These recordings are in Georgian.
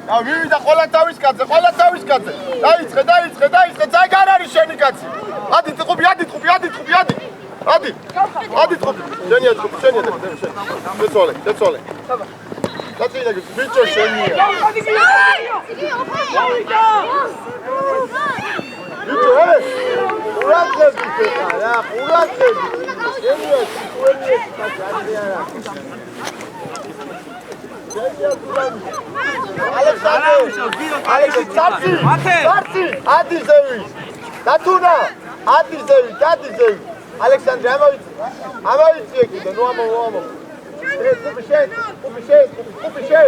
და ვივიდა ყველა თავის კაცზე დაიწყე ძალიან არ არის შენი კაცი ადი ტყუპი ადი შენია შეცვალე კაცი ბიჭო შენია ბიჭო ყურადღებით ხარ ყურადღებით შენია Alexandre, Adizevi, Datuna, Adizevi, Alexandre, amavici aqui, no amo. Pupiche.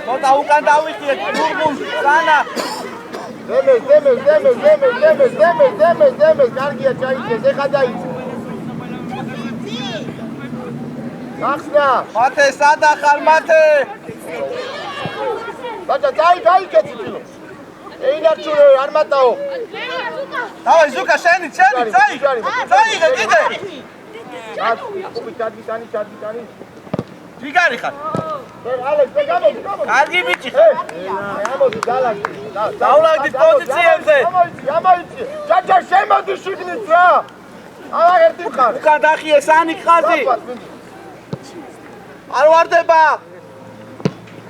Bota o canal aqui, turbo, sana. Demes, carguia, chai, deixa daí. Axna, mate, sada xar mate. Bacha, dai კეცი ფილო. ეინარჩუნე არ მატაო. დავაი ზუკა შენი, წაი კიდე. ჩადვიტანი. ჯიგარი ხარ. ალექს, გამოდი. კარგი ბიჭი ხარ. გამოდი, დალაგდი. დავლაგდი პოზიციებზე. ამოიცი. ჯაჯა შემოდი შიგნით რა. აღარ ერთი ხარ. უკან დახიე სანი ხაზი. არ ვარდება.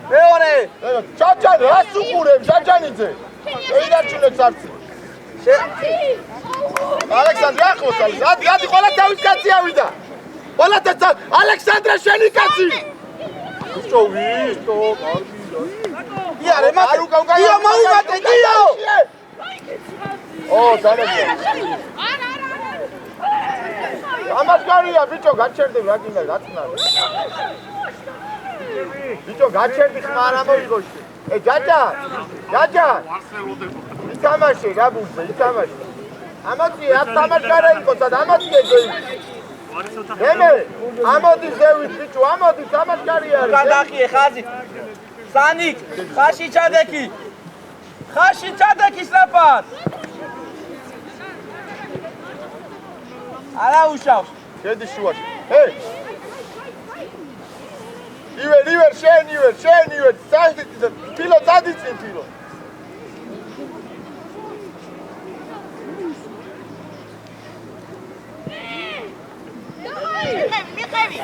მეორე. ჯაჯან რას უყურებ ჯაჯანიძე? ეინარჩუნებს არცი. ალექსანდრე ახლოს არის. ადი ყველა თავის კაცი ავიდა. ყველა ალექსანდრე შენი კაცი. უშო ვისტო კარგი. იარე მათე. ია მოუმატე გიო. ო დანებია. ამასკარია ბიჭო გაჩერდები რა გინდა გაწნარ. ბიჭო გაჩერდი ხმარ ამოიღოში. ჯაჯა. ითამაშე რა ბუძე, ითამაშე. ამოდი, აქ თამაშკარა იყოს და ამოდი ეგ. ემე, ამოდი ზევით ბიჭო, ამოდი თამაშკარი არის. გადახიე ხაზი. სანიკ, ხაში ჩადექი საფარ. არა უშავს. შედი შუაში. ივერ შენ ფილო დადიწინ ფილო მიყევი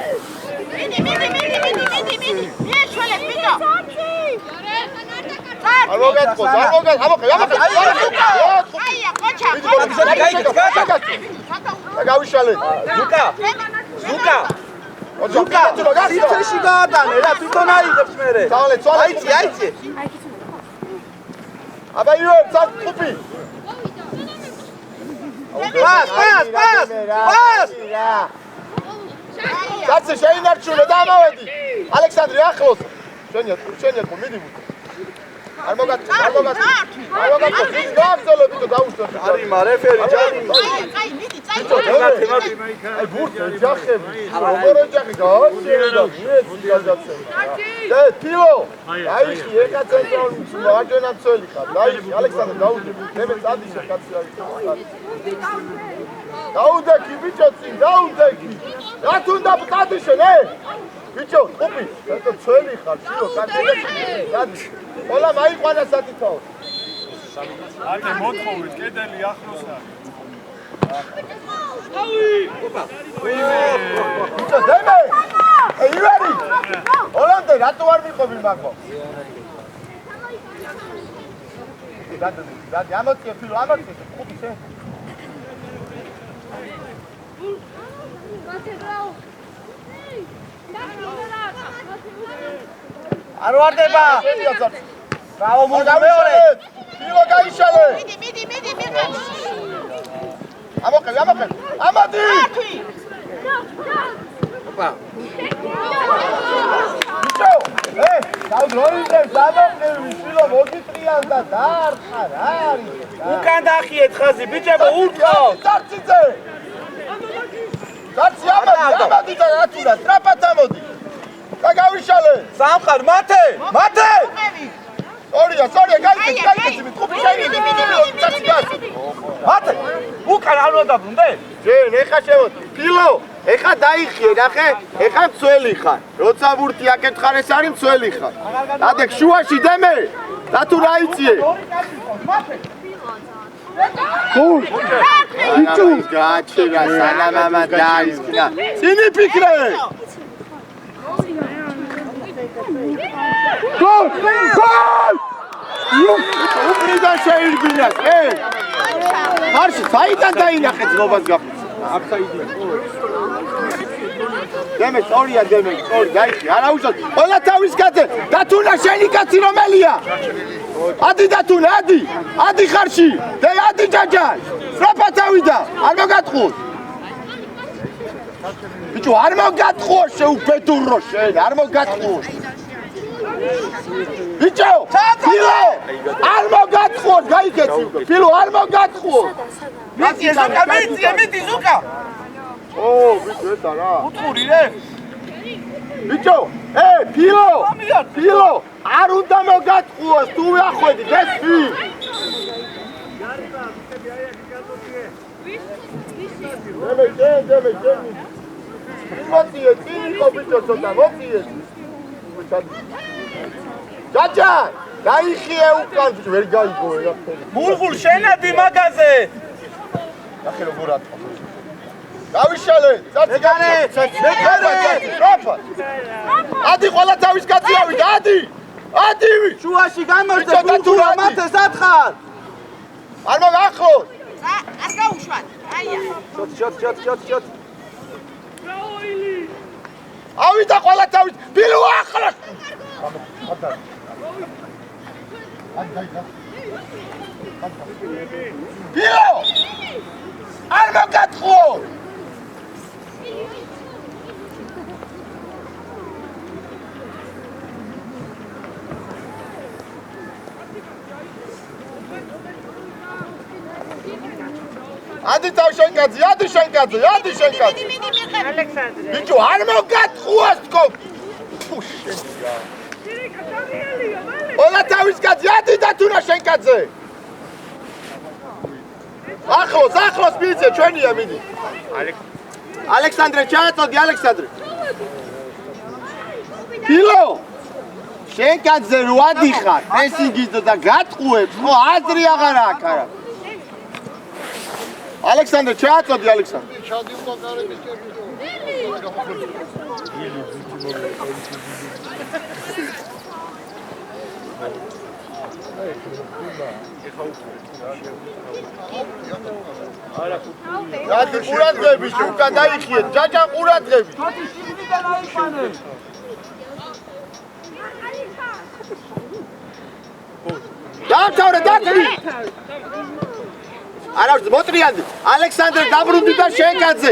მიდი მიეშველე ფილო არ მოგატყო აია ყოჩა გავიშალე ზუკა სიცეში გაატანე რა თვითონ აიღებს მერე აიცი აბა იო წაფი პას კაცი შეინარჩუნე და ამოვედი ალექსანდრე ახლოს შენია მიდი არ მოგატყო დიდი გააგზავნები და დაუშვა არიმა რეფერი ჯარიმა აი მიდი აი ბურთი ჯახები როგორ ჯახი გააჩერდა მეცი გადაცემა და ფილო აიხი ეკა ცენტრალური აჯენა წელი ხარ დაიხი ალექსანდრე დაუდი მე წადიშა კაცი რა დაუდექი ბიჭო წინ დაუდექი რა თუნდა წადიშე ბიჭო ყופი და წელი ხარ ფილო კაცი ყველა მაიყვანა სათითაო აკე მოთხოვით კედელი ახლოს არის ბიჭო დემე ივერი ოლანდე რატო არ მიყვები მაგო დადი ამოწე ფილო ამოწე ყופი შენ არ ვარდება ბრავო მოგა მეორე ფილო გაიშალე მიდი ამოყევი ამოდი ოპა ბიჭო დაუძროინდებს ამოყევი ფილო მოგიტრიან და დაარხარ არის უკან დახიეთ ხაზი ბიჭებო უთქო დარციძე დარცი ამოდი და რატურა ტრაპად ამოდი და გავიშალე სამხარ მათე სორია გაიქეცი ტყუპი შენი მათე უკან არ უნდა დაბრუნდე? ჯენ, ეხა შემოდი. ფილო, ეხა დაიხიე, ნახე, ეხა მცველი ხარ. როცა ვურთი აკეთხარ ეს არის მცველი ხარ. დადეკ შუაში დემე. და თუ რა იწიე? გულ. ბიჭო, გააჩერა სალამამა დაისკნა. წინი ფიქრე. გოლ! გოლ! უბრიდან შეირბინას, მარში, საიდან დაინახე ძმობას გაფიცი? აფსაიდია. დემე, სწორია, დემე, სწორი, გაიხი, არა უშოთ. ყველა თავის კაცზე, დათუნა შენი კაცი რომელია? ადი დათუნა, ადი! ადი ხარში! ადი ჯაჯა! სრაფა თავიდა, არ მოგატყუოს. ბიჭო, არ მოგატყუოს შეუფეთურო შენ, არ მოგატყუოს. ბიჭო, ფილო! არ მოგატყუოს, გაიგეცი უკვე. ფილო, არ მოგატყუოს. მიდი ზუკა, მიდი ზუკა. ო, ბიჭო, ეს არა. უთხური რე. ბიჭო, ფილო! ფილო, არ უნდა მოგატყუოს, თუ ვიახვედი, ეს ფი. დემე. მოწიე, წინიკო ბიჭო ცოტა, მოწიე. ჯაჯა, გაიხიე უკან, ვერ გაიგო რა. მურღულ შენადი მაგაზე. ნახე როგორ ატყვა. გავიშალე, წაციგანე, სრაფა. ადი ყველა თავის კაცი ავიდა, ადი. შუაში გამოსდე გულგულა მათე სათხარ. არ მოგახლოს. არ გაუშვათ. აია. შოთ. ავიდა ყველა თავის, ფილო ახლოს. ფილო! არ მოგატყუო! ადი შენკაძე, ადი შენკაძე. ალექსანდრე. ბიჭო, არ მოგატყუოს თქო. ფუშენია. ყველა თავის კაცი, ადი დათუნა შენკაძე. ახლოს მიცე, ჩვენია მიდი. ალექსანდრე, ჩააწოდი ალექსანდრე. ფილო! შენკაძე რო ადიხარ, პრესინგის და გატყუებს, ხო აზრი აღარ აქვს არა. ალექსანდრე, ჩააწოდი ალექსანდრე. ჩადი უნდა გარების რადი ყურადღები უკან დაიხიეთ, ჯაჯა ყურადღები. დავთავრე, დათვი. არა, მოტრიანდი. ალექსანდრე დაბრუნდი და შენკაძე.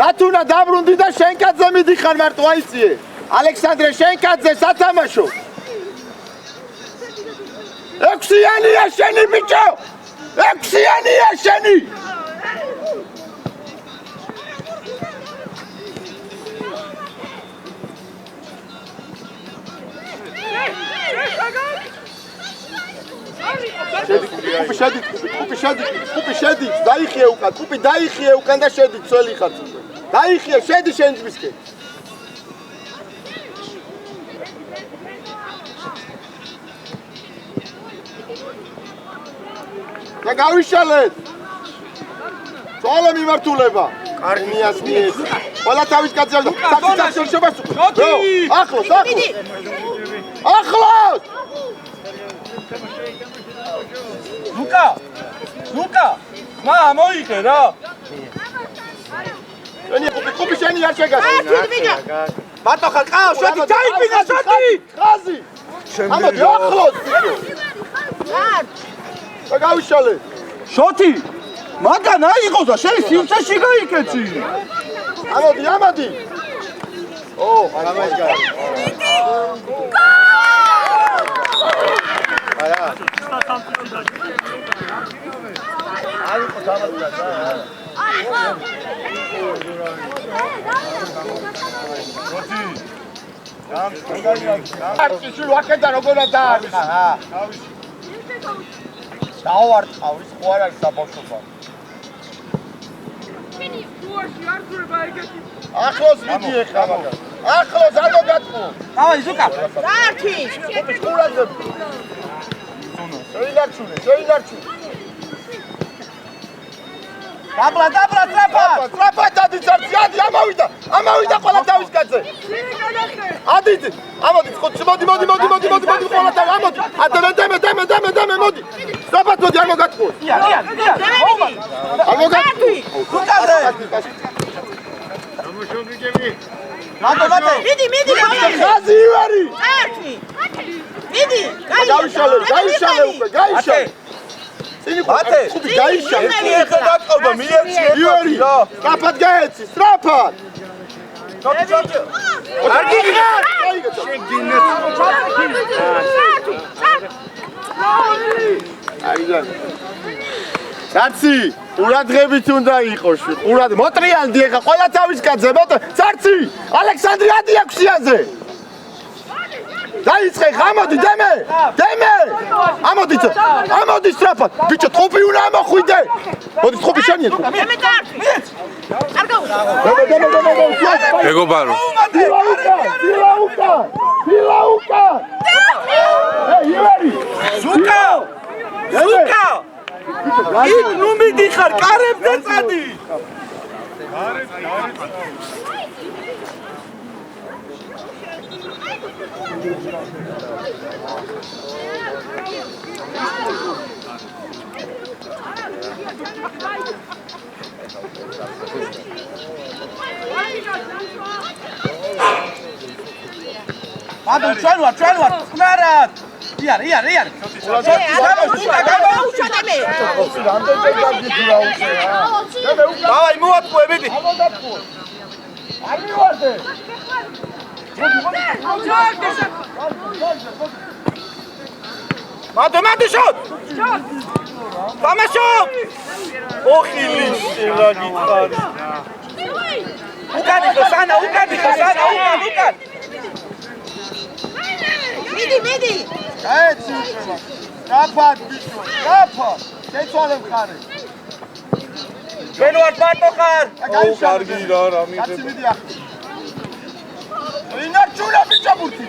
დათუნა დაბრუნდი და შენკაძე მიდიხარ მარტო აიწიე. ალექსანდრე შენკაძე სათამაშო. ექვსიანია შენი ბიჭო! ექვსიანია შენი! კუპი შედი, დაიხიე უკან, კუპი დაიხიე უკან და შედი, წველი ხარ. დაიხიე, შედი შენ ძმისკენ. და გავიშალეთ. წვალე მიმართულება. კარნიას მიეც. ყველა თავის კაცზე საქმე შობას უკვე. ახლოს. ლუკა, მა მოიგე რა. კუპი შენი არ შეგასწავლე. მარტო ხარ ყაო, შოთი ჩაიფინა, შოთი. ხაზი. ამოდი ახლოს. და გავიშალე. შოთი. მაგან აიღოს და შენ სივრცეში გაიკეცი. ამოდი. ო, გამაიგა. არა. აი ხო დამატდა. შოთი. შულ ვაკეთა როგორა დაარქა, რა. დავარტყავ, ის ხო არ არის საბავშვობა. ახლოს მიდი ეხლა მაგას. ახლოს არ მოგატყო. დავაი ზუკა. დარტი. ხუთი ყურადღებ. შეინარჩუნე. დაბლა ტრაფა. ტრაფა დადი წარცი ადი ამავიდა ყველა თავის კაცზე. ადი ამოდი მოდი ყველა თავი ამოდი. დემე მოდი. ტრაფად მოდი არ მოგატყო. არ მოგატყო. ზუკაზე. მატე. მიდი. ხაზი ივარი. დარტი. მიდი. გაიშალე უკვე გაიშალე. მატე. ხუთი გაიშალე. ეხლა დაკავდა მიეცი. ივარი. ტრაფად გაეცი, ტრაფად. ჩოჩო. არ გიგნარ. ცარცი, ყურადღებით უნდა იყოს. მოტრიანდი ეხა ყველა თავის კაცზე, ცარცი, ალექსანდრე ადი აქვსიაზე. დაიწყე, ამოდი, დემე. ამოდი სწრაფად. ბიჭო, თხუბი უნდა ამოხვიდე. მოდი, თხუბი შენია. დემე დარტი. არ გაუშვა. დემე. მეგობარო. დილაუკა. ივარი. ზუკა. იქ ნუ მიდიხარ კარებზე წადი. მადო ჩვენ ვარ ხნარად. iyar. გაუშვა დემე. დავაი მოატყუე მიდი. არ მივარდე. მადო შოთ. დამაშო. ოხილი შელა გითხარი. უკანი ხსანა. მიდი. გაეცი უშვება. დაფად ბიჭო, დაფად. შეცვალე მხარე. ჩვენ ვართ მარტო ხარ. კარგი რა მიღებ. კაცი მიდი ახლა. ინარჩუნა ბიჭო ბურთი.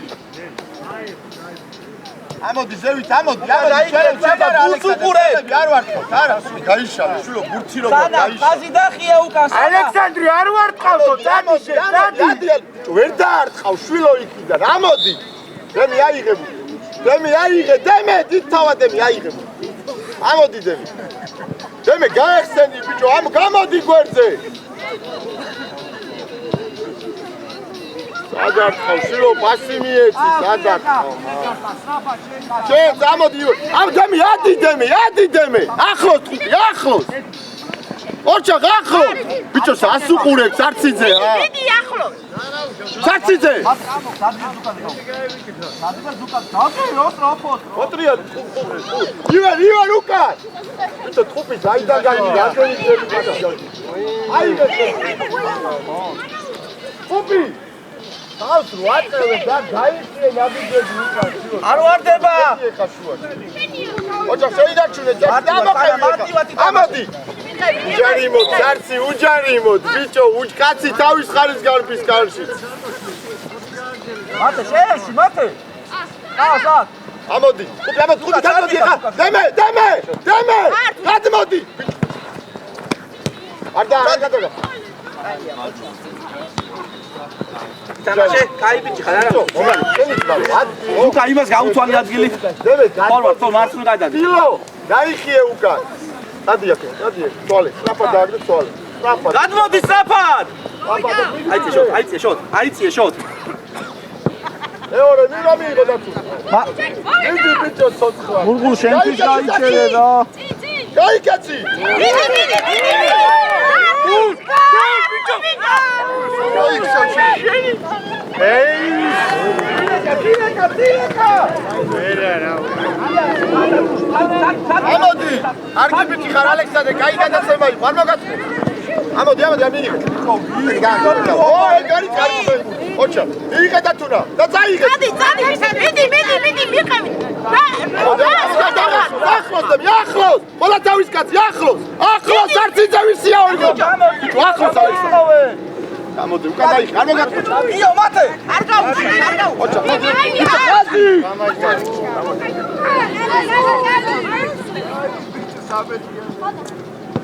ამოდი ზევით, ამოდი. არ ვარ ხო? არა, გაიშალე, შვილო, ბურთი როგორ გაიშალე. ხაზი დახია უკან. ალექსანდრე არ ვარ ყავდო, დადი. ვერ დაარტყავ შვილო იქიდან. ამოდი. დემი აიღე, დემე, დიდთავა დემი აიღე. ამოდი დემი. დემე გაეხსენი ბიჭო, გამოდი გვერდზე. სადარტყავ შვილო, პასი მიეცი, სადარტყავ. შენ ამოდი. დემი, ადი დემე. ახლოს ხუთი, ახლოს. ორჩა ახლოს. ბიჭო, სასუყურებ ცარციძე რა. მიდი ახლოს. ცარციძე. მოტრიან. ივარ უკან. ბიჭო, თხუბი დაიდან გაიგე, აკენიძები გადა. აიღე. თხუბი. თავს რო აწევენ და გაიწიე ნაბიჯები უკან. არ ვარდება. ოჯახ შეინარჩუნე, ამოდი. უჯარიმოდ, ცარცი, უჯარიმოდ, ბიჭო, კაცი თავის ხარის გარბის კარში. მათე შეეში. ამოდი, ხუთი გამოდი ხა. დემე. გადმოდი. არ გადაგა. თამაშე, კაი ბიჭი ხარ არა? უკა იმას გაუთვალე ადგილი. დემე, თორ მარცხნივ გადადი. დილო, დაიხიე უკან. დადი აქ, თვალე, სწრაფად დააგდე თვალე. გადმოდი სწრაფად. აიწიე შოთ. მეორე მინდა მიიღო დათუ. მიდი ბიჭო ცოცხლა. გულგულ შენთვის გაიჩერე რა. გაიკაცი. ამოდი. არ გიბიჭი ხარ ალექსანდრე, კაი გადაცემა იყო, არ მოგატყო. ამოდი მიიღე. გარი ოჩა მიიღე და თუნა და წაიღე. წადი მიდი მიყევი. ახლოს ყველა თავის კაცი ახლოს არც იძევისია ორგო ახლოს არის გამოდი უკან დაიხე არ მოგატყუჩა იო მათე არ გაუშვი ოჩა მოდი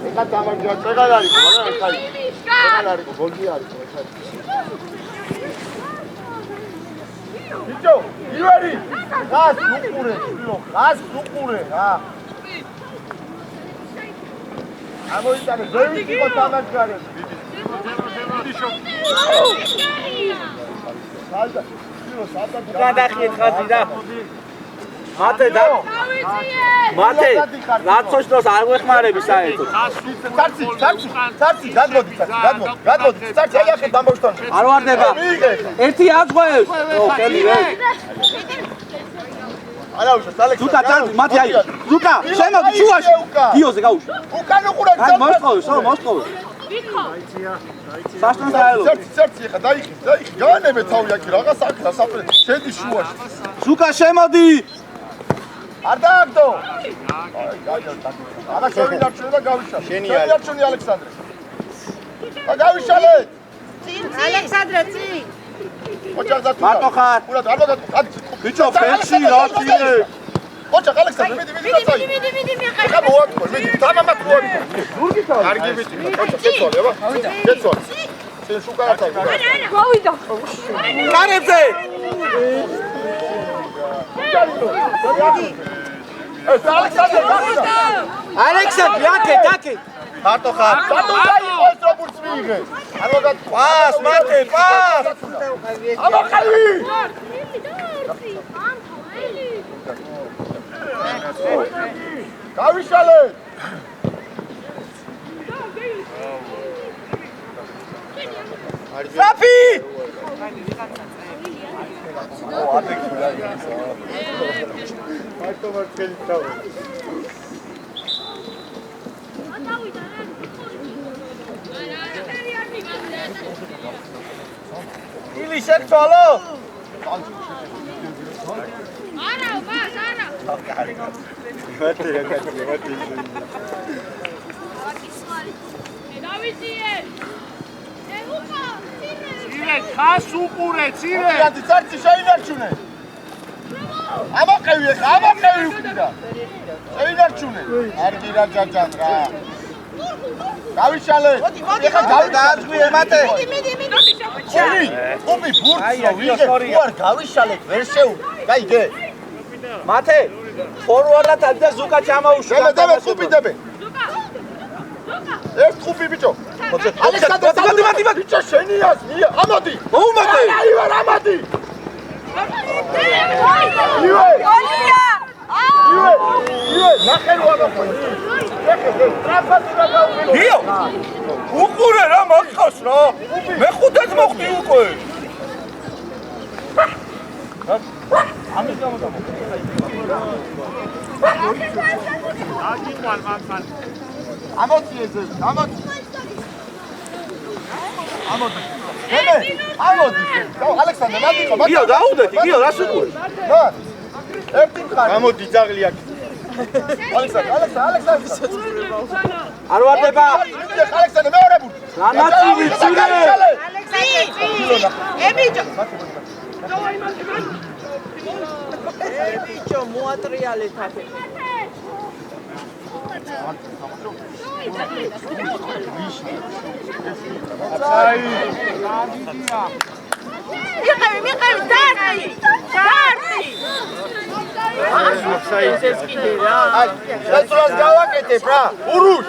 ეხა დამარჯვა წეგარ არის მაგრამ ხაი წეგარ არის გოლი არის ბიჭო ივერი გას უყურე რა ამოიტანე ზევით იყო დამარჯვარე გადახიეთ ხაზი და მათე რაცოშ დროს არ გვეხმარები საერთოდ ცარცი გადმოდი ცარცი აი ახლა დამბოშთან არ ვარდება ერთი აწყვევს ხელი ვე არა უშო ალექსანდრე ზუკა წარდი მათი აი ზუკა შემოდი შუაში გიოზე გაუშვა უკან უყურე აი მოსყოვე საშტან დაელო ცერცი ხა დაიხი განემე თავი აქ რაღაც აქ საფრე შედი შუაში ზუკა შემოდი არ დააგდო არა შევინარჩუნე და გავიშალე შევინარჩუნე ალექსანდრე და გავიშალე ალექსანდრე წი ოჩახ და მარტო ხარ უბრალოდ არ მოგატყუა ბიჭო ფენში რა წინე ოჩახ ალექსანდრე მიდი ხა მოატყო მიდი დამამატ მოატყო ზურგითა კარგი მიდი ოჩახ შეცვალე აბა შეცვალე შენ შუკარათა გავიდა კარებზე ეს ალექსანდრე ალექსანდრე აკე მარტო ხარ ბატონ დაიყო ეს როგორც მიიღე არ მოგატყუა პას მათე პას აბა ხალი გავიშალე საფი ილი შეცვალო არა მას არა დავიძიე ეუყა ცირე ხას უყურე ცირე რადი ცარცი შეინარჩუნე ამოყევი უკიდა შეინარჩუნე არ გირა ჯაჯან რა გავიშალე ეხა დააძღვი ემატე მიდი ყოფი ბურცო ვიგე უარ გავიშალეთ ვერ შეუ გაიგე მათე ფორვარდად და ზუკა ჩამოუშვა დები ყოფი ეს ყოფი ბიჭო ალექსანდრე ბიჭო შენიას მია ამოდი მოუმატე აივარ ამოდი ივე ნახერო ამოხო გიო უყურე რა მოხავს რა მე ხუთად მოხდი უკვე ამის გამო აგიყვან მაგან ამოდი ალექსანდრე მაგიყო გიო დაუდეთი გიო რას უყურე ერთი მხარე გამოდი ძაღლი აქ ალექსანდრე არ ვარდება ალექსანდრე მეორე ბურთი რანაცილი ცირე ებიჭო მოატრიალეთ აფე მიყევი დარტი ეცულას გავაკეთებ რა ურუშ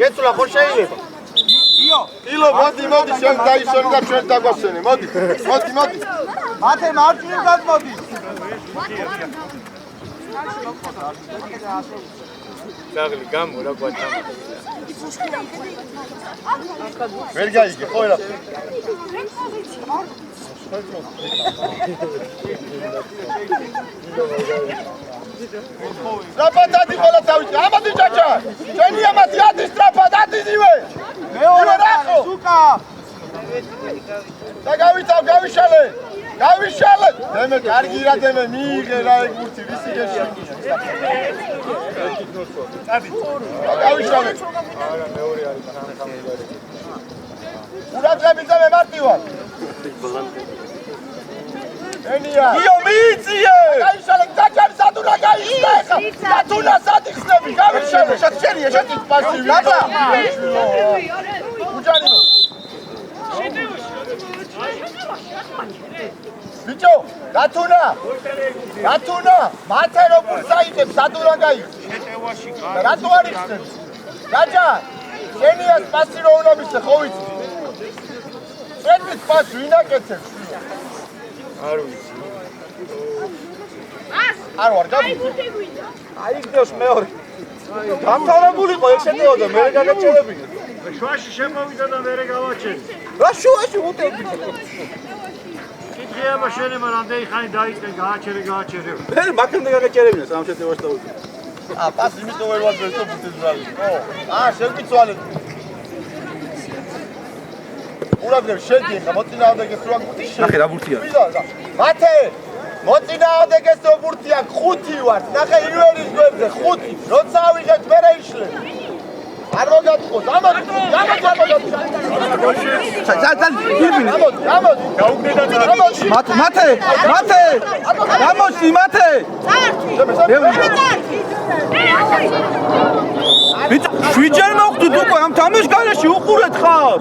ეცულა ხო შეიძლება ილო მოდი შენ დაიშენ და ჩვენ დაგვასვენე მოდი მათე მარჯვნივ გადმოდი ძაღლი გამო რა გვაჭა ვერ გაიგე ხო რა სტრაფად ადი ყველა თავი. ამოდი ჭაჭა. ჩვენი ამათი ადი სტრაფად ადიდივე. მეორე რახო. სუკა. და გავიშალე. გავიშალე. დემე კარგი რა დემე მიიღე რა ეგ მურცი ვისი გეშინი. ადი. გავიშალე. არა მეორე არის სამხამილარი. ურაძებიძე მემარტივარ. ენია. იო მიიწიე. გაიშალე დაჭარი სადურა გაიშლე ხა. დათუნა სადიხსნები გავიშალე. შენია შენი პასი. დაბა. უჯანინო. ბიჭო, დათუნა. მათე როგორ საიტებს სადურა გაიხსნე. შეტევაში რატო არ იხსნებს? დაჭა. შენია პასი რო უნდა მისცე ხო ვიცი? ეს პასი ვინ აკეთებს? არ ვიცი. არ ვარ გავი. აი გდევს მეორე. დამთავრებულიყო ეგ შეტევოდა მე გაგაჩერები. შუაში შემოვიდა და მერე გავაჩერე. რა შუაში უტევდი? კითხება შენი რამდენი ხანი დაიწყე გააჩერე. მე მაგამდე გაგაჩერებინა სამ შეტევაში დავუძე. პასი მისო ვერ ვარ ეს ბუთეზრალი. შევკიცვალე. ურაგებ შედი ხა მოწინააღმდეგეს რო აქ შე. ნახე რა ბურთია. მათე მოწინააღმდეგეს რო ბურთია 5 ვარ. ნახე ილვერის გვერდზე 5. როცა ავიღეთ მე რეიშლე. არ მოგატყოს. ამოდი. მათე. შვიჯერ მოვხდით უკვე ამ თამაშ გარეშე უყურეთ ხარ.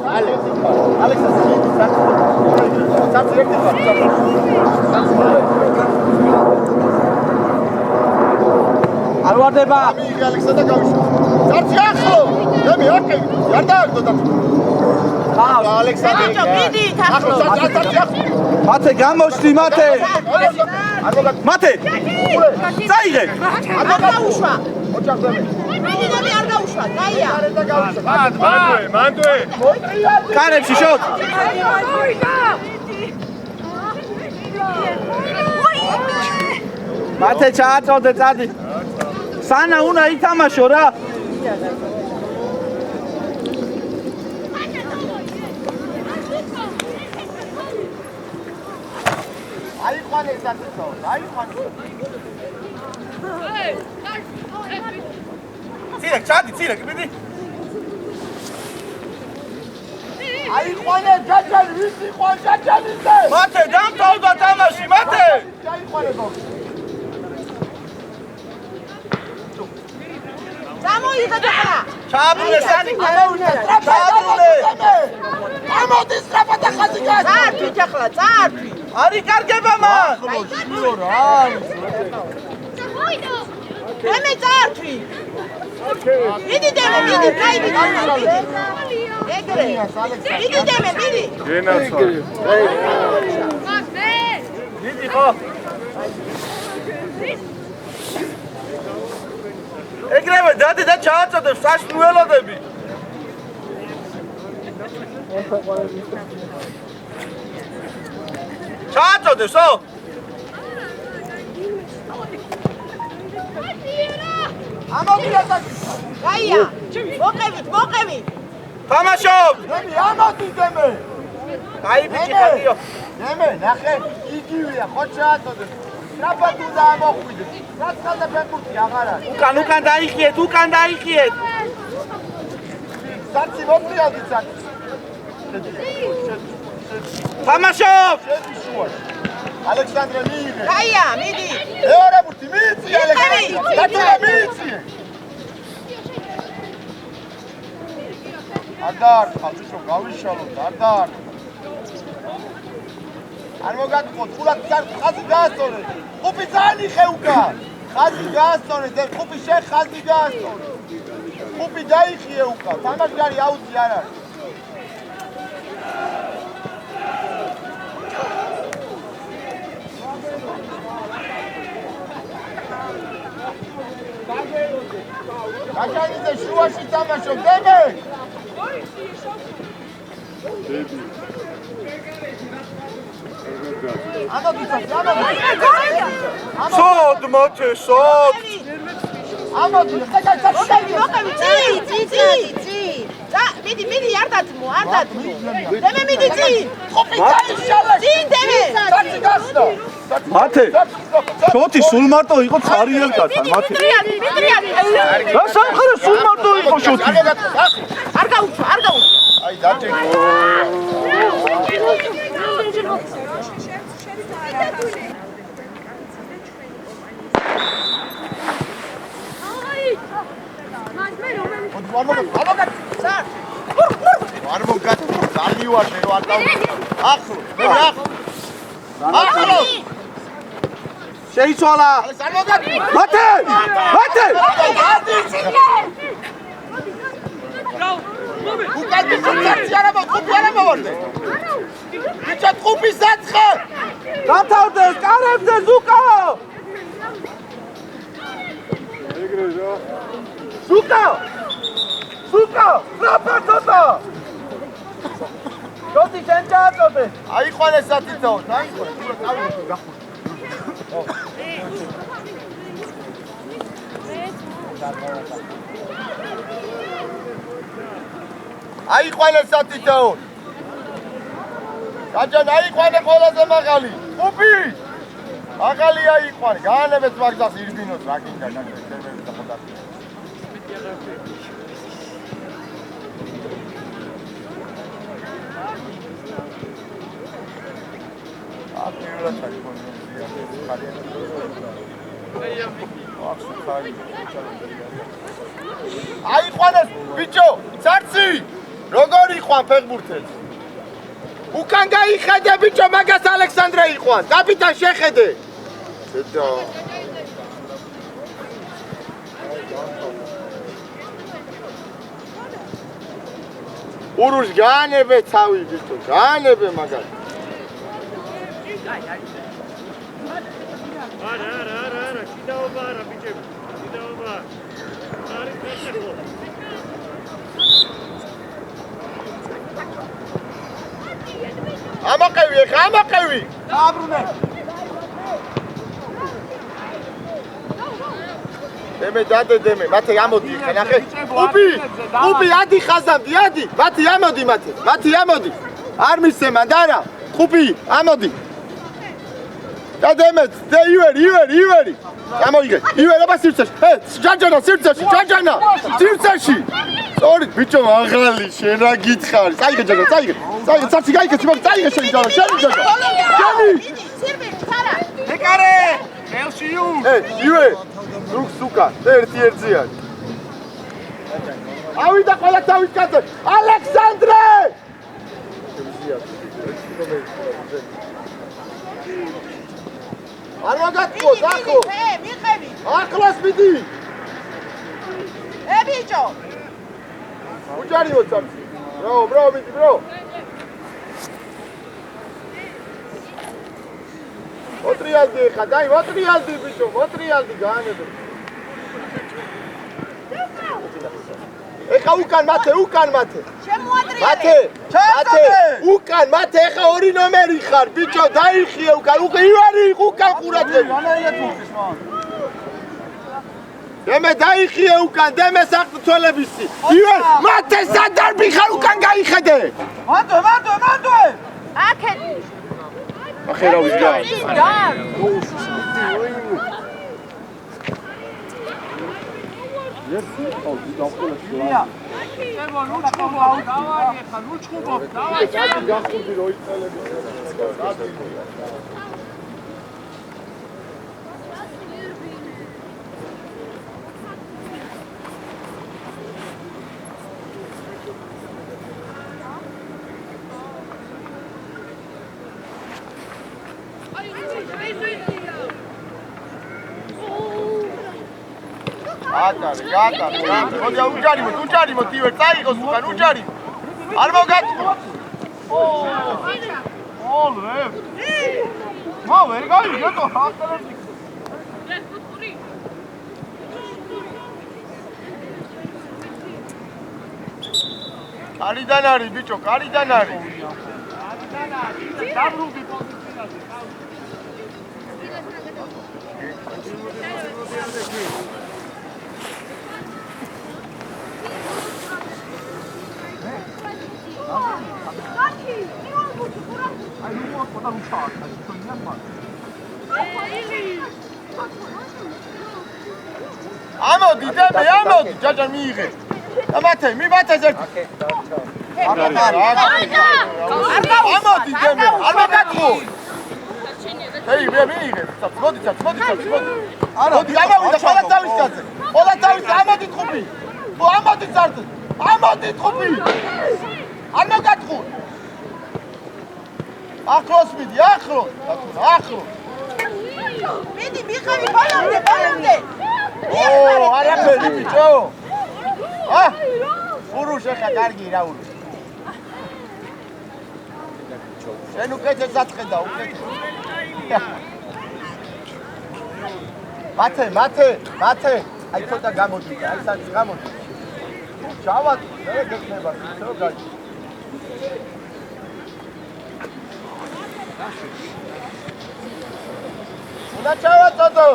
არ ვარდება. ამიღე ალექსანდრე გავიშვა. წარცი ახლო. მე ოკეი. არ დააგდო და. ალექსანდრე. მიდი ახლო. წარცი ახლო. მათე გამოჩდი მათე. მათე. წაიღე. არ გაუშვა. ოჯახზე. მიდი არ გაუშვა. გაია. მანდვე. კარებში შოთ. მათე ჩააწოდე წადი. სანა უნდა ითამაშო რა. აიყვანე საკითხო. აიყვანე. წირე, მიდი. აიყვანე ჯაჯალი, ვის იყვან ჯაჯალიზე? მათე დამთავრდა თამაში, მათე. აიყვანე გო. გამოიღეთ ახლა. ჩააბულე სანი. ჩააბულე. ამოდი სტრაფად ახაზი გას. წართვი ახლა, წართვი. არ იკარგება მან. მე წართვი. მიდი დემე, მიდი, გაიგე. ეგრე. მიდი დემე, მიდი. მიდი ხო. ეგრევე დადი და ჩააწოდებს საშნი ველოდები. ჩააწოდებსო? ამოდი ასაკი. გაია. მოყევით. თამაშობ. მე ამოდი დემე. აი ბიჭი ხადიო. დემე, ნახე, იგივეა, ხო ჩააწოდეს. სტრაფად უნდა ამოხვიდე. რაცხალდა ფეხბურთი აღარ არის. უკან დაიხიეთ. საცი მოწიავდი საცი. თამაშობ. ალექსანდრე მიიღე. გაია, მიდი. მეორე ბურთი მიიწია ალექსანდრე. დათუნა მიიწია. არ დაარტყავ, ბიჭო, გავიშალოთ, არ დაარტყავ. არ მოგატყოთ, ფულად ხაზი გაასწორე. ხუფი ძალიან იხე უკან. ხაზი გაასწორე, ხუფი ხაზი გაასწორე. ხუფი დაიხიე უკან. თამაშგარი აუცი არ არის. გაჭანიძე შუაში თამაშობ, დემე! სოდ მათე სოდ მოყევი წი მიდი არ დათმო დემე მიდი წი დემე მათე შოთი სულ მარტო იყო ცარიელკაცთან მათე რა სამხარე სულ მარტო იყო შოთი არ გაუჩო აი დაჭი არ მოგატ გამივარდე რომ არ დაუწევ ახლო მე ახლო შეიცვალა არ მოგატ მათე უკან ბიჭი არა მოვარდე ბიჭა ტყუპის დაცხე გათავდეს კარებზე ზუკა ზუკა რაფათოთა შოთი შენ ჩააწოდე აიყვანეს სათითაო დაიყვანეს წავიდე გახურე აიყვანეს სათითაო გაჯან აიყვანე ყველაზე მაღალი ტყუპი მაღალი აიყვანე გაანებეთ მაგზას ირბინოს რა გინდა შენები და ხოდა აიყვანეს ბიჭო ცარცი როგორ იყვან ფეხბურთელს უკან გაიხედე ბიჭო მაგას ალექსანდრე იყვან კაპიტან შეხედე ზედა ურუშ გაანებე ცავი ბიჭო გაანებე მაგას არა, კიდაობა არა ბიჭები, კიდაობა. არის ფეხბურთი. ამაყევი. დააბრუნე. დემე, მათე ამოდი, ნახე. უბი, ადი ხაზამდი, ადი. მათი ამოდი. არ მისცემა და არა. უბი, ამოდი. და დემეც, ივერი. გამოიგე. ივერება სივრცეში. ჯაჯანა სივრცეში. სწორი, ბიჭო, აღალი, შენ რა გითხარი? წაიგე ჯაჯანა, წაიგე. ცაცი გაიგე, წაიგე შენი ჯაჯანა. შენი. სირბი, ხარა. ეკარე, ელში იუ. ივე. სუკა, ერთი. ავიდა ყველა თავის კაცზე. ალექსანდრე! არ მაგათქოს, ახლო. მიყევი. ახლოს მიდი. ბიჭო. უჯარიო წამს. ბრო, მიდი, ბრო. მოტრიალდი ხა, დაი, მოტრიალდი ბიჭო, გაანებე. ეხა უკან მათე. შემოატრიალე. უკან მათე, ეხა ორი ნომერი ხარ, ბიჭო, დაიხიე უკან, ივერი უკან ყურადღები. დემე დაიხიე უკან, დემე საყრთველებისი. ივერ, მათე სადარბი ხარ უკან გაიხედე. მანდო. აკეთ. ახერავის გა. გატარე. ხოდა უჯარიმოთ, ივერ, წაიღოს უკან, უჯარიმო. არ მოგატყო. ოლე. ვერ გაიგე თო ხალხი. კარიდან არის ბიჭო, კარიდან არის. დაბრუნდი პოზიციაზე. ამოდი დემე ამოდი ჯაჯა მიიღე ამათე მიბათეს ერთი ამოდი დემე არ მოგათხო ეი მე მიიღე მოდი მოდი ამოვიდა ყველა თავის კაცზე ამოდი ხუბი ამოდი წარდ ამოდი ხუბი არ მოგათხო ახლოს მიდი ახლოს მიდი მიხარი ბოლომდე არაფერი ბიჭო ურუშ ხა კარგი რა ურუშ შენ უკეთეს დაწყედა უკეთეს მათე აი ცოტა გამოდი აი სანს გამოდი ჩავა მე გეკნება ისო გაი უნდა ჩავაწოდო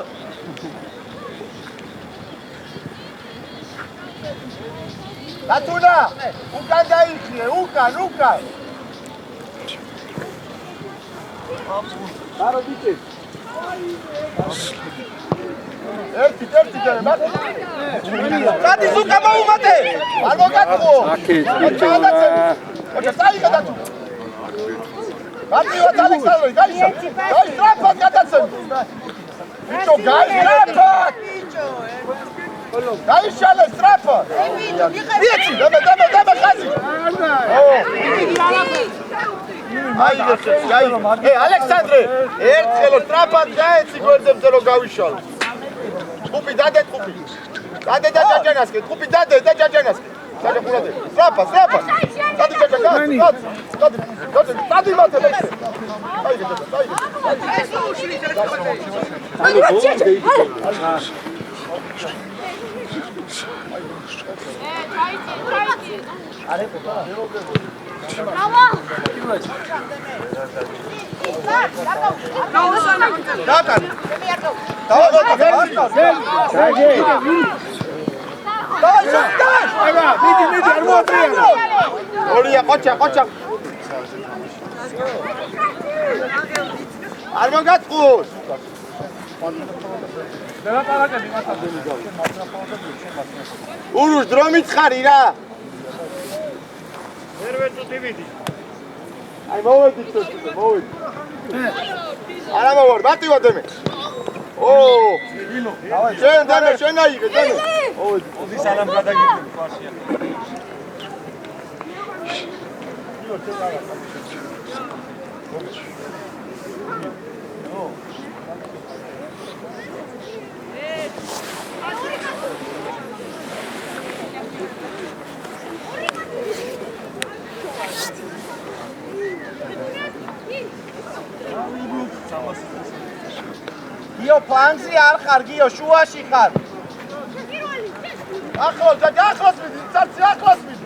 დათუნა უკან დაიხიე უკან დარო ბიჭი ერთი და მარტო გადი ზუკა მოუმატე არ მოგათხო ოჩა წაიღე დათუ გაწივა ალექსანდრე გაიშა სტრაფად გადაცემ ბიჭო გაიშა გაიშალე სტრაფად ვიცი დამა ხაზი აი ალექსანდრე ერთხელ სტრაფად გაეცი გვერდებზე რომ გავიშალო ხუბი დადე და ჯაჯანასკე ხუბი დადე და ჯაჯანასკე საჯა ხურადე სტრაფად დადი ჯაჯა დადი მათე ორია ყოჩა არ მოგაწყოს ურუშ დრო მიცხარი რა ერვე წუთი ვიდი აი მოვედი არა მოვარ ბატივა დემე შენ დემე შენ აიღე დემე ოდი სანამ გადაგიყვი ფასია გიო ფლანგზე არ ხარ გიო შუაში ხარ ახლოს მიდი წარცი ახლოს მიდი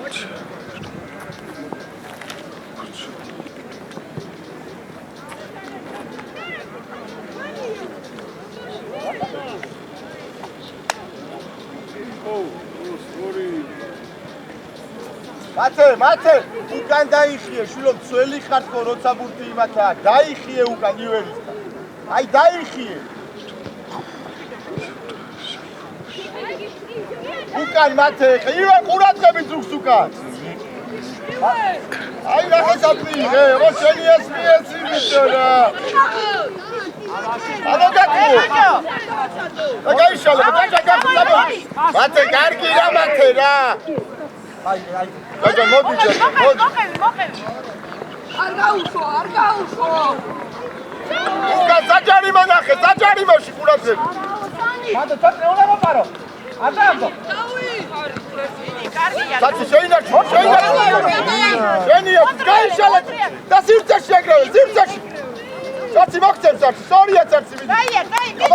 მათე უკან დაიხიე შვილო მცველი ხარ ხო როცა ბურთი იმათა დაიხიე უკან ივერისთან აი დაიხიე უკან მათე ივე ყურადღებით ზუგს უკან აი რაღაც აფრიღე ო შენი ეს მიეცი ბიჭო რა ამოგაკვო და გაიშალე მათე კარგი რა მათე რა აი გაჯა მოდი არ გაუშო უკან საჯარი მონახე საჯარიმოში ყურადღე მანდ თორე უნდა მოპარო აბა საცი შეინარჩი შენია გაიშალე და სივრცეში ეგრევე სივრცეში საცი მოგცემ საცი სორია საცი მიდი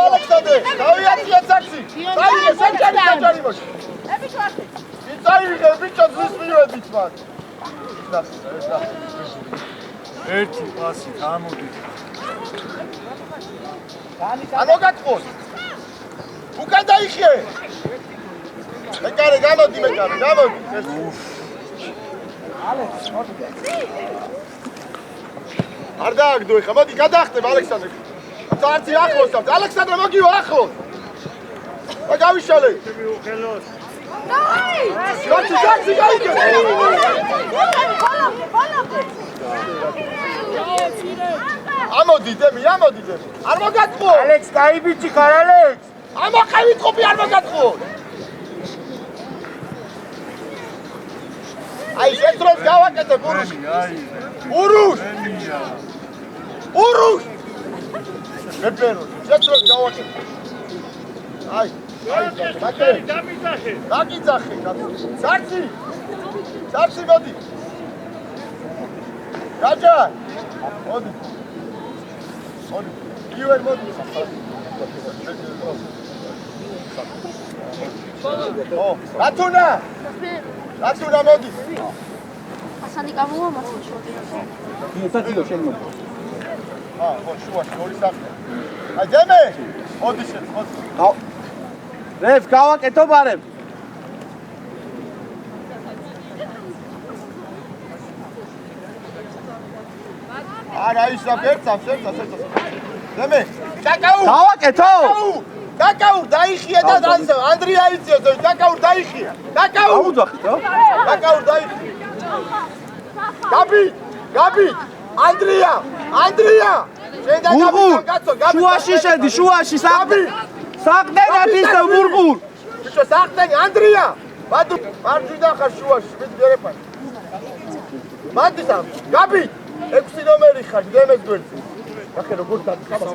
ალექსანდრე დავიარია საცი დაიგე საჯარიმოში დაიგე ბიჭო ზის მივედით მან ერთი პასი გამოდი ამოგაწყოს უკან დაიხიე მეკარე გამოდი ალექს მოდი არ დააგდო ეხლა, მოდი გადაახტებ ალექსანდრე. წარცი ახლოს და ალექსანდრე მოგივა ახლოს. და გავიშალე. დავაი! გაჩი გაიგე. ამოდი დემი. არ მოგატყო. ალექს გაიბიჭი ხარ ალექს. ამოყევით ყოფი არ მოგატყო. აი შეთროს გავაკეთებ ურუშ. მეფერო, შეთროს გავაკეთებ. აი, დაგიძახე. სარცი მოდი. გაჯა. მოდი. იუერ მოდი. რატუნა მოდი. ასანი გამოვა მასე შოთი. მიესაძიო შენ მოდი. ხო, შუაში ორი სახე. აი დემე. მოდი შენ, მოდი. რევ, გავაკეთო ბარემ. არა ისა ფერცავს. დემე, დაკაუ. გავაკეთო. დაკაუ, დაიხია და დანსა. ანდრია იცია, დაკაუ დაიხია. დაკაუ. აუძახით, რა? დაკაუ დაიხია. გაბი. ანდრია. შენ და გაბი კაცო, გაბი. შუაში შედი, შუაში საყდენად ისე ვურღურ. ბიჭო, საყდენი ანდრია. ბადუ, მარჯვიდან ხარ შუაში, მიდი გერეფარ. მანდისა, გაბი. 6 ნომერი ხარ, დემეს გვერდზე. ახე როგორ დაგხაბა.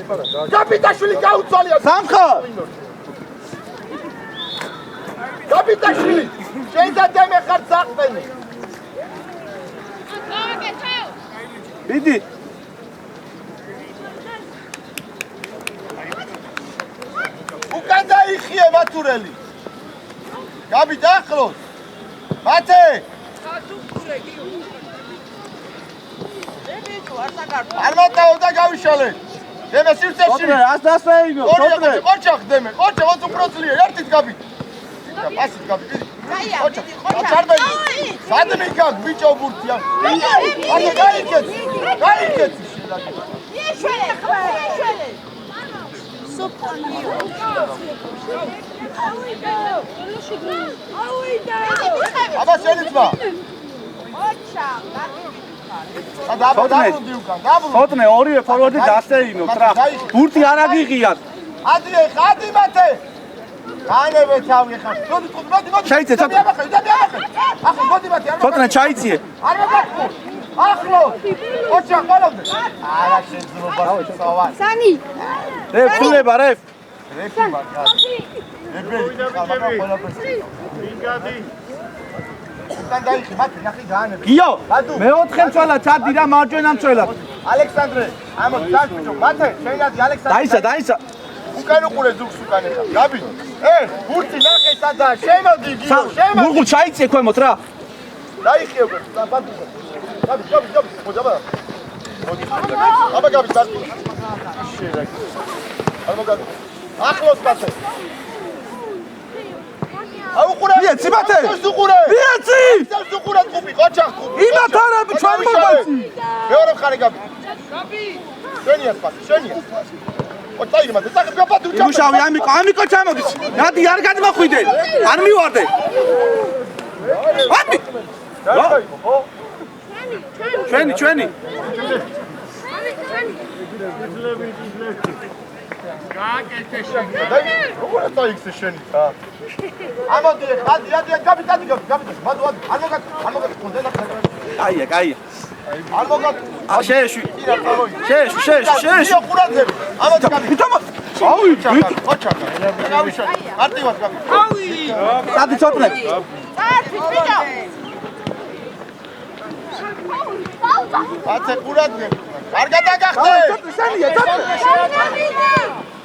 გაბიტაშვილი გაუცვალია. სამხო. გაბიტაშვილი. შენ და დემე ხარ საყდენი. დიდი. უკან დაიხიე მათურელი. გაბი დაახლოს. მათე. არ მოტაო და გავიშალე. დემე სივრცეში. ოტრე, ას დასაინო, ოტრე. ყოჩახ დემე, ყოჩახ უპროცლია, ერთით გაბი. პასით გაბი. ყოჩახ, ჩარბელი. სადმე გაბ ბიჭო ბურთია. არა გაიქეცი. იეშელე. სოფონიო. აბა შენიცმა. ოტრე, ორივე ფორვარდი დასეინო, ტრა. ბურთი არ აგიღიათ. ადი მათე. ანებე თავი ხარ. მოდი. ჩაიცე, ცოტნე. ახლა მოდი მათე. ცოტნე ჩაიციე. არ მოგაწყო. ახლო. ოჩახ ყოლობდე. არა შეძლობა სწავა. სანი. რევ, ფულება, რევ. რეფი მაგარ. ებერი ხარ, ყოლობდეს. ინგადი. უკან დაიხი, მათე, ნახი გაანები. გიო, მეოთხე მცველა ჩადი და მარჯვენა მცველა. ალექსანდრე, ამო დაიჭო, მათე, შეიძლება ალექსანდრე. დაისა. უკან უყურე ზუგს უკან ეხა. გაბი. ბურთი ნახე სადა, შემოდი გიო, შემოდი. მურღულ ჩაიცე ქვემოთ რა. დაიხიე უკვე, ბადუ. გაბი, მოძაბა. მოდი. აბა გაბი, ბადუ. შეიძლება. არ მოგადი. ახლოს მათე. აუყურე. მიეცი მათე. უყურე. მიეცი. უყურე ყופი, ყოჩახ ყופი. იმათარები ჩვენ მომაცი. მეორე მხარე გაბი. შენია პასი, შენია. ოთაი მათე, სახე გაბადუ. იმუშავი ამიკო ჩამოდის. ნადი არ გადმოხვიდე. არ მივარდე. ამი. ჩვენი. გააკეთე შენ. როგორ წაიქცე შენი ხა? ამოდი, ადი, გაბი. ბადუ, არ მოგატყო, ხონდელა ხა. კაია. არ მოგატყო. შეეშვი. შეეშვი. ყურადღები. ამოდი გაბი. ვითომ აუი, ოჩახა. გავიშალე. არტივად გაბი. სადი ცოტნე. აცე ყურადღები. არ გადაგახტე. შენია,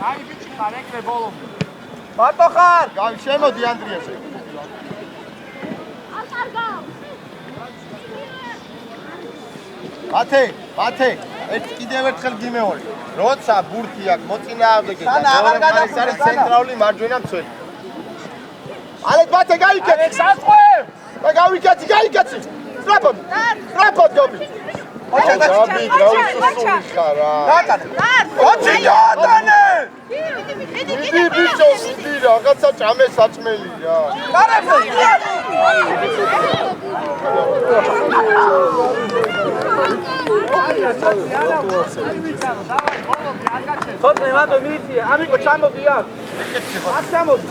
აი ბიჭი ხარ ეკრე ბოლომდე. მარტო ხარ. გავი შემოდი ანდრიასე. მათე, კიდევ ერთხელ გიმეორე. როცა ბურთი აქვს მოწინააღმდეგე და ეს არის ცენტრალური მარჯვენა მცველი. ალეთ მათე გაიქეცი. ალექს აწყვე. და გავიქეცი. სტრაფოდ გობი. გაბი გაუსუსული ხარა. ოჩი ჯოდანე! მიდი ბიჭო, მიდი რაღაცა ჭამე საჭმელია. კარებზე! ხოთე მანდო მიიწია, ამიკო ჩამოდი აქ. აქ ჩამოდი.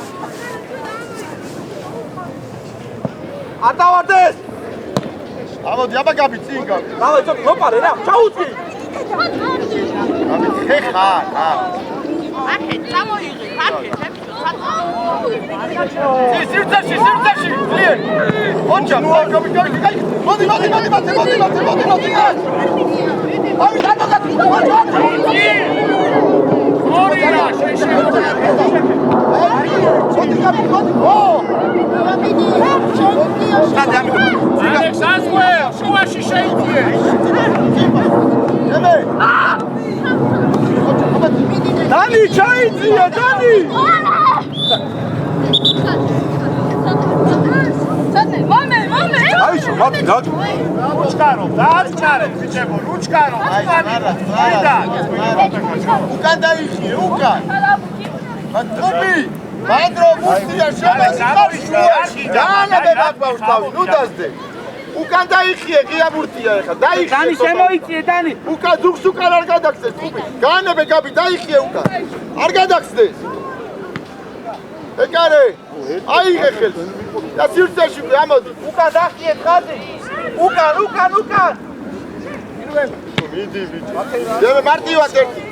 ატავარდეს! ამოდი, აბა გაბი წინ გაბი. დავაი ცოტა მოპარე რა, ჩაუწვი. გაბი ხეხა, რა. აქეთ წამოიღე, აქეთ, სირცაში, ძლიერ. ოჩა, გაბი, მოდი. ამი დაგაგდი. ორია შეშე. მოდი გაბი. ალექს ასვე, შუაში შეიწვიე. ემე. დანი ჩაიწია, დანი! აიშო, მათი დაგი. უჩქარო, დააწყარეთ ბიჭებო, უჩქარო. უკან დაიხიე, უკან. მათობი. მადრო მუსტია შემასხარი შუაში. დაანებე ბაკბავშთავი, ნუ დასდე. უკან დაიხიე, ღიაბურთია ეხა, დაიხიე. დანი შემოიწიე, დანი. უკან ზუგს უკან არ გადაგცეს, თუბი. გაანებე გაბი, დაიხიე უკან. არ გადაგცდეს. ეკარე, აიღე ხელს. და სივრცეში ამოდი. უკან დახიე ხაზი. უკან. მიდი ბიჭო. მე მარტივად ერთი.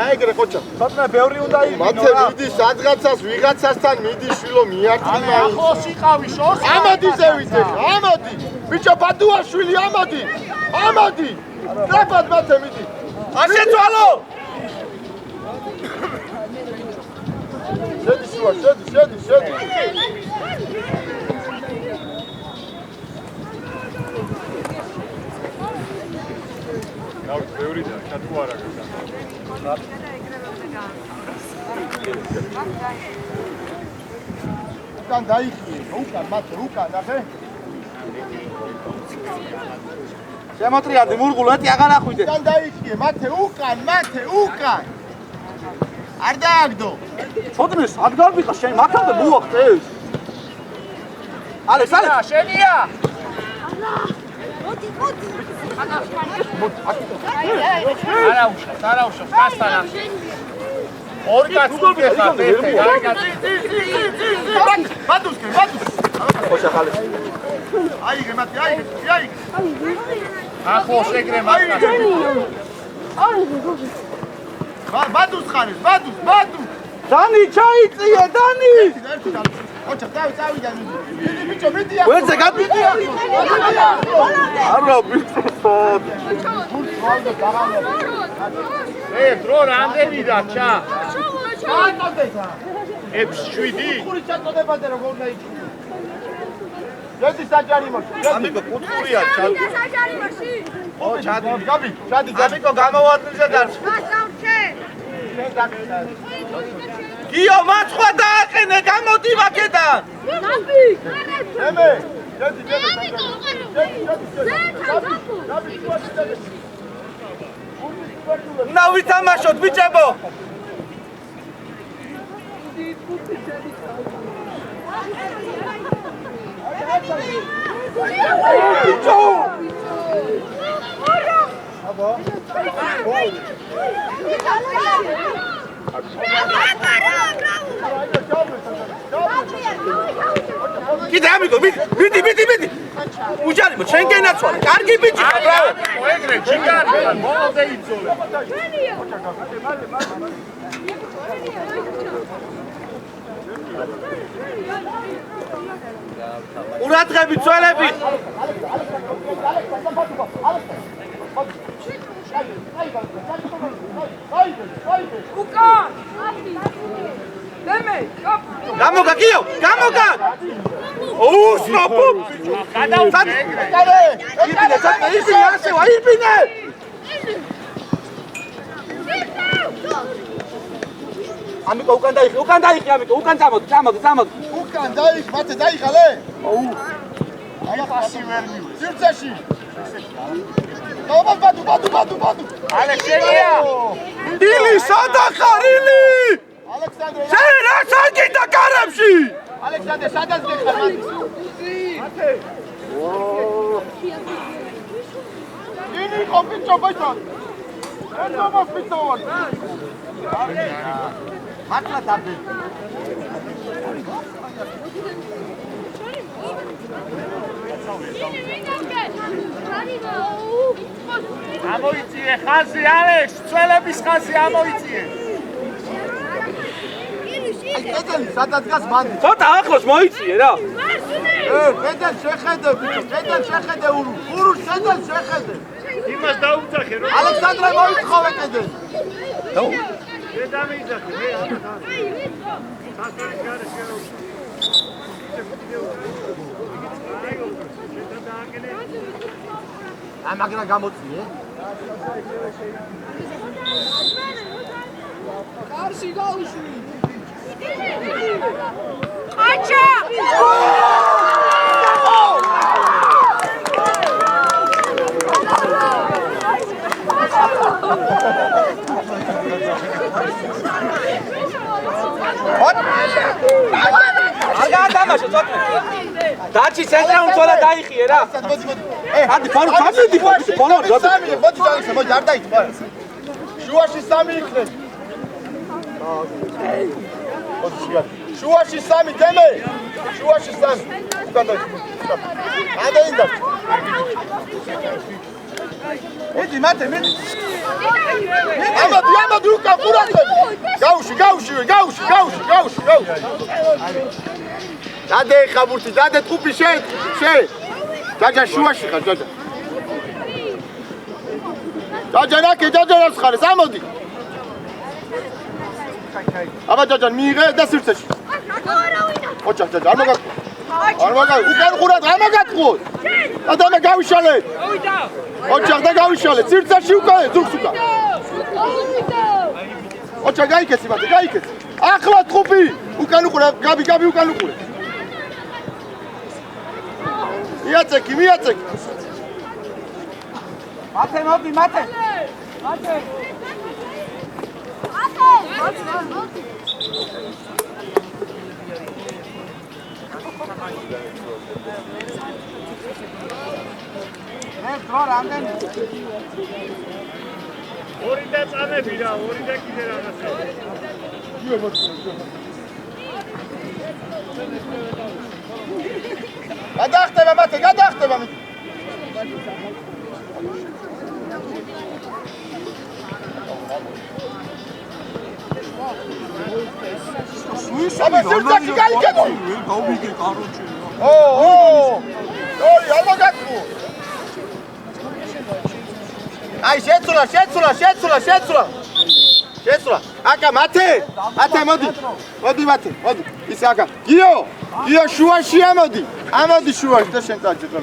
აიგრე ყოჩა. ცოტა ბევრი უნდა იყო. მათე მიდი სადღაცას ვიღაცასთან მიდი შვილო მიართი მაინც. ახლოს იყავი შოს. ამოდი ზევით ეხა, ამოდი. ბიჭო ბადუაშვილი ამოდი. ტრაფად მათე მიდი. ასეცვალო. შედი შუა, შედი. დავით ბევრი და ჩათუ არა გაგა. უკან დაიხიე, უკან მათე, ნახე. შემოტრიალდი მურგულეთი აღარ ახვიდე. უკან დაიხიე, მათე, უკან. არ დააგდო. ცოტნე სადგარბიყა შენ მაქამდე მოახტე ეს. ალექს შენია. არა უშავს, კასთან ახლა. ორი კაცი ხარ, ერთი, გაიგე. ბადუსკი. ხოშა ხალე. აიღე მათე, აიღე. ახლოს ეგრე მაგას. ბადუს ხარეს, ბადუს. დანი ჩაიწია, დანი! ოჩა, წავიდა მიდი. მიდი ბიჭო, მიდი. ვერზე გაბიდი. არა ბიჭო. დრო რამდენი დაჩა? 6-7. ხური ჩაწოდებადე როგორ დაიჭი. შედი საჯარიმოში. ამიკო კუთხურია ჩადი. ო, ჩადი, გაბი. ამიკო გამოვარდნიზე დარჩ. გიო მაცხვა დააყენე, გამოდი ვაკედან. ემე, შედი. უნდა ვითამაშოთ ბიჭებო. კიდე ამიგო, მიდი. უჯარიმო, შენ გენაცვალე. კარგი ბიჭი ხარ, ბრავო. ეგრე ჯიგარი, მოლოდე იწოლე. ყურადღები, ძველები. გამოგა, გიო, გამოგა. სნოპ. გადაუწე ეგრე. იბინე, ცოტა იბინე, ასევა, იბინე. ამიკო უკან დაიხი, ამიკო, უკან წამოდი. უკან დაიხ, მათე დაიხალე. აი პასი ვერ მივე. სივრცეში. ბადუ. ალექსეია. ილი სადა ხარ ილი? ალექსანდრე. შენ რა საგიდა კარებში? ალექსანდრე, სადაც გეხარ მათი? ინი ყოფიჩო ბაჭო. ერთო მოსპიცოვან. მართლა დაბე. ამოიწიე ხაზი ალექს, წველების ხაზი ამოიწიე. კედელი სადაც გას ბანდი. ცოტა ახლოს მოიწიე რა. კედელ შეხედე ბიჭო, კედელ შეხედე ურუ. ურუ კედელ შეხედე. იმას დაუძახე რომ ალექსანდრე მოიწხოვე კედელი. დაუ. მე დამეიძახე, მე ამას. სასტარის გარეშე შერო. მაგნა გამოწიე. კარში გაუშვი. აჩა! არ გაადამაშო ცოტა. დაჩი ცენტრა უნდა დაიხიე რა. ადი ფარო წამიდი ფარო სამი, მოდი დაიხე, მოდი არ დაიხე. შუაში სამი იქნება. შუაში სამი თემე. შუაში სამი. უკან დაიხე. ადაინდა. მიდი მათე, მიდი. ამადი უკან ყურადღები. გაუში. დადე ხაბურთი, დადე ტყუპი შენ. ჯაჯა შუაში ხარ, ჯაჯა. ჯაჯანას ხარეს, ამოდი. აბა ჯაჯან მიიღე და სივრცეში. ოჩა ჯაჯა, არ მოგაკ. უკან ყურად, არ მოგაკყოთ. ადამე გავიშალე. ოჩა და გავიშალე, სივრცეში უკან, ზურგს უკან. ოჩა გაიქეცი მათე, გაიქეცი. ახლა ტყუპი, უკან უყურე, გაბი უკან უყურე. მიაწეკი. მათე მოდი, მათე. ეს დრო რამდენი? ორი და წამები რა, ორი და კიდე რაღაცა. გადახტება მათე, გადახტება. აბა სივრცეში გაიქეცი. გავიგე კაროჩე. ორი არ მოგაკყო. აი შეცვლა. აკა მათე მოდი. ისე აკა. გიო შუაში ამოდი. ამოდი შუაში და შენ დაჭერა.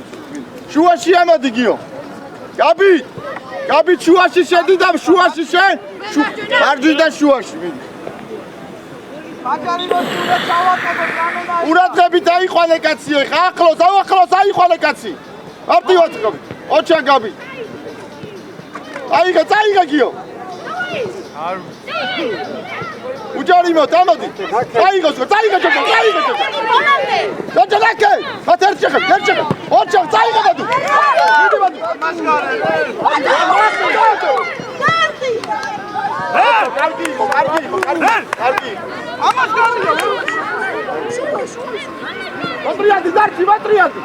შუაში ამოდი გიო. გაბი შუაში შედი და შუაში შენ. მარჯვიდან შუაში მიდი. ბაჭარი მოსულა ჩავაკეთე კანონა. ყურადღებით აიყვანე კაცი ხა ახლოს აიყვანე კაცი. აპტივად გაბი. ოჩა გაბი. აიღე გიო. უჯარიმო დამოდი. აიღო. დაჭერაკე. მათ ერთ შეხებ. ოჩა წაიღე ბადუ. მიდი ბადუ. მასკარე. კარგი. ამას გამიო. მოტრიადი. კარგი, მოტრიადი.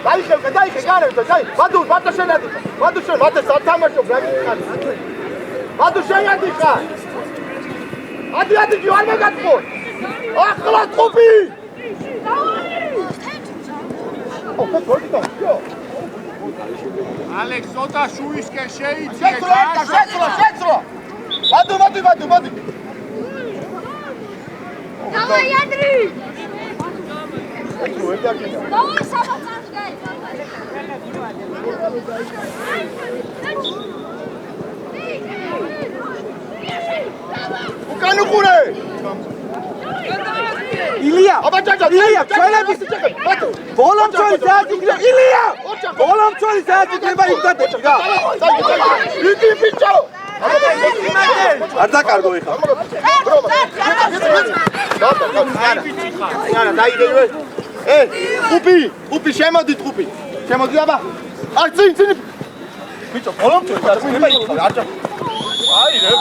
დაიხე, გარევდა, ბადუ შენ ადიხარ. მათე სათამაშო გაგიხარ. ბადუ შენ ადიხარ. ადი, არ მოგაკყო. ახლა ტყუპი. ალექს ცოტა შუისკენ შეიძიე. შეცვლა. ბადუ. Давай, Ядри! Эй, Давай, саботаж, гай! უკან უყურე. ილია ილია აბაჭაჭა ილია ჩვენების ბოლომწვევი საათიგრე ილია ბოლომწვევი საათიგრება იმდადები რა იგი ბიჭო არ დაკარგო ეხლა არა დაიგე ხუპი შემოდით ხუპი შემოდი აბა აი წინ ბიჭო ბოლომწვევი საათიგრება იქნება არ ჯა აი რე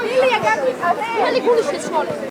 Ილია, გაგვიწევ. მელი გული შეცვალე.